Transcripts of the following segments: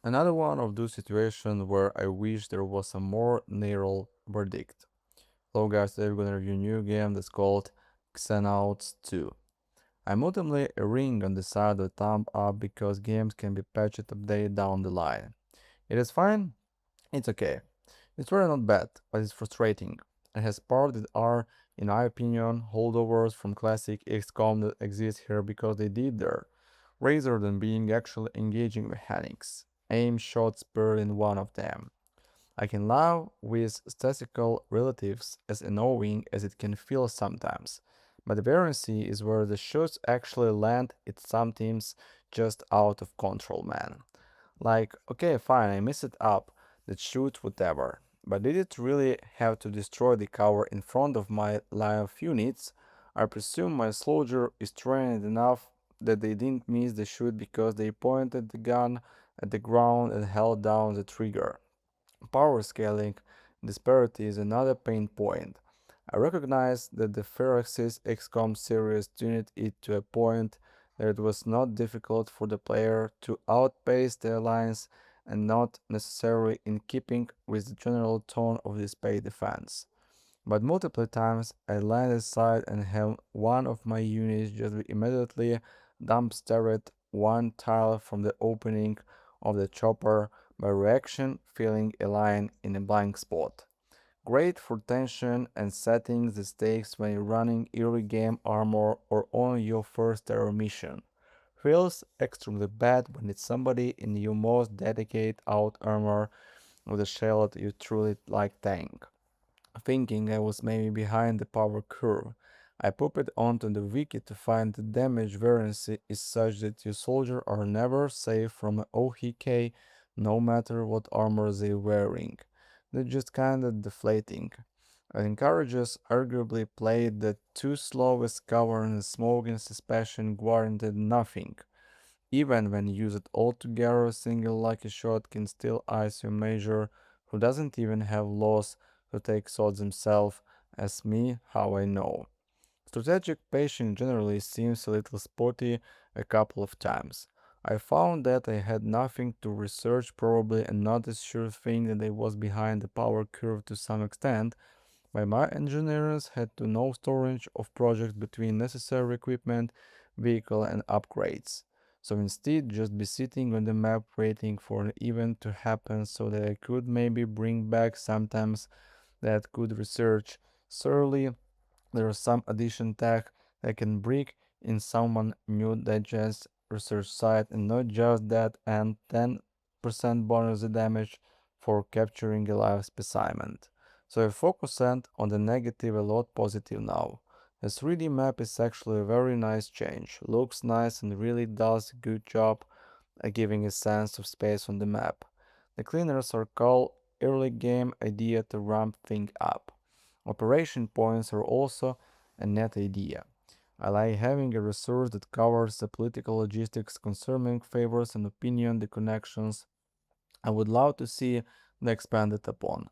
Another one of those situations where I wish there was a more narrow verdict. Hello guys, today we're gonna review a new game that's called Xenonauts 2. I'm ultimately erring on the side of the thumb up because games can be patched update down the line. It is fine, it's okay. It's really not bad, but it's frustrating. It has parts that are, in my opinion, holdovers from classic XCOM that exist here because they did there, rather than being actually engaging mechanics. Aim shots per in one of them. I can laugh with statistical relatives as annoying as it can feel sometimes, but the variancy is where the shots actually land. It's sometimes just out of control, man. Like, okay, fine, I messed it up, that shoot, whatever. But did it really have to destroy the cover in front of my live units? I presume my soldier is trained enough that they didn't miss the shoot because they pointed the gun at the ground and held down the trigger. Power scaling disparity is another pain point. I recognize that the Firaxis XCOM series tuned it to a point that it was not difficult for the player to outpace the alliance and not necessarily in keeping with the general tone of the space defense. But multiple times I land aside and have one of my units just be immediately dumpstered one tile from the opening of the chopper by reaction filling a line in a blank spot. Great for tension and setting the stakes when you're running early game armor or on your first terror mission. Feels extremely bad when it's somebody in your most dedicated out armor with a shield you truly like tank. Thinking I was maybe behind the power curve, I popped it onto the wiki to find the damage variance is such that your soldiers are never safe from an OHK no matter what armor they're wearing. They're just kinda deflating. It encourages arguably played the two slowest cover and smoking suspension guaranteed nothing. Even when used altogether, a single lucky shot can still ice your major who doesn't even have loss to take shots himself, as me, how I know. Strategic patience generally seems a little spotty a couple of times. I found that I had nothing to research probably and not a sure thing that I was behind the power curve to some extent, but my engineers had to no storage of projects between necessary equipment, vehicle and upgrades. So instead just be sitting on the map waiting for an event to happen so that I could maybe bring back sometimes that could research. Surely there is some addition tag that can bring in someone new digest research site and not just that and 10% bonus the damage for capturing a live specimen. So I focus on the negative a lot positive now. The 3D map is actually a very nice change. Looks nice and really does a good job at giving a sense of space on the map. The cleaners are called early game idea to ramp things up. Operation points are also a net idea. I like having a resource that covers the political logistics concerning favors and opinion the connections I would love to see the expanded upon.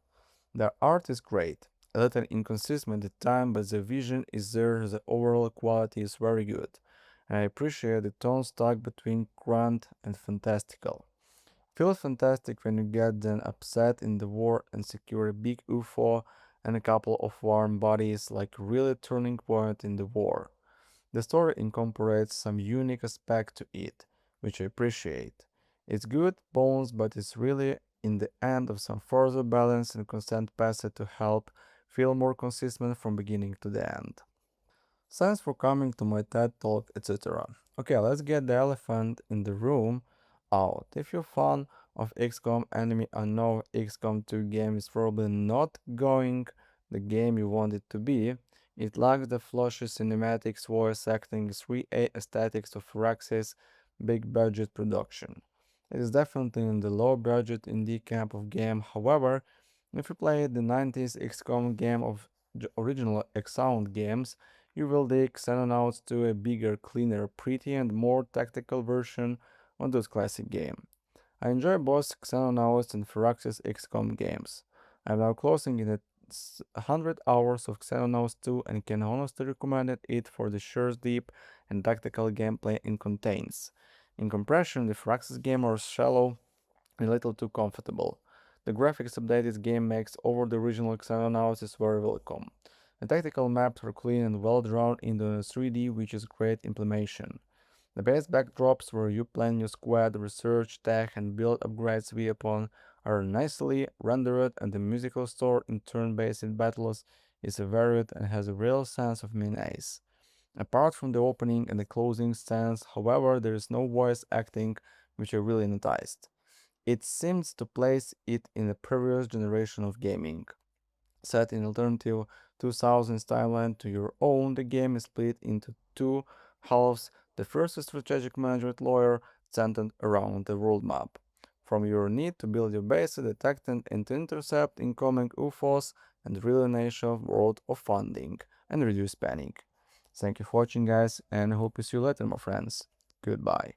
The art is great, a little inconsistent at times, but the vision is there, the overall quality is very good, and I appreciate the tone stuck between grand and fantastical. Feels fantastic when you get them upset in the war and secure a big UFO and a couple of warm bodies like really turning point in the war. The story incorporates some unique aspect to it, which I appreciate. It's good bones, but it's really in the end of some further balance and constant passage to help feel more consistent from beginning to the end. Thanks for coming to my TED Talk, etc. Okay, let's get the elephant in the room out. If you're fan of XCOM Enemy Unknown, XCOM 2 game is probably not going the game you want it to be. It lacks the flashy cinematics, voice acting, 3A aesthetics of Firaxis big budget production. It is definitely in the low budget indie camp of game. However, if you play the 90s XCOM game of the original Xsound games, you will dig Xenonauts to a bigger, cleaner, pretty and more tactical version of those classic games. I enjoy both Xenonauts and Firaxis XCOM games. I'm now closing in at 100 hours of Xenonauts 2 and can honestly recommend it for the sheer deep and tactical gameplay it contains. In comparison, the Firaxis game are shallow a little too comfortable. The graphics updated game makes over the original Xenonauts is very welcome. The tactical maps are clean and well drawn into 3D, which is great implementation. The base backdrops where you plan your squad, research, tech, and build upgrades upon are nicely rendered, and the musical score in turn-based battles is varied and has a real sense of menace. Apart from the opening and the closing scenes, however, there is no voice acting, which I really noticed. It seems to place it in the previous generation of gaming. Set in alternative 2000s timeline to your own, the game is split into two halves. The first is strategic management layer centered around the world map. From your need to build your base, detect and to intercept incoming UFOs, and really nation world of funding and reduce panic. Thank you for watching, guys, and I hope to see you later, my friends. Goodbye.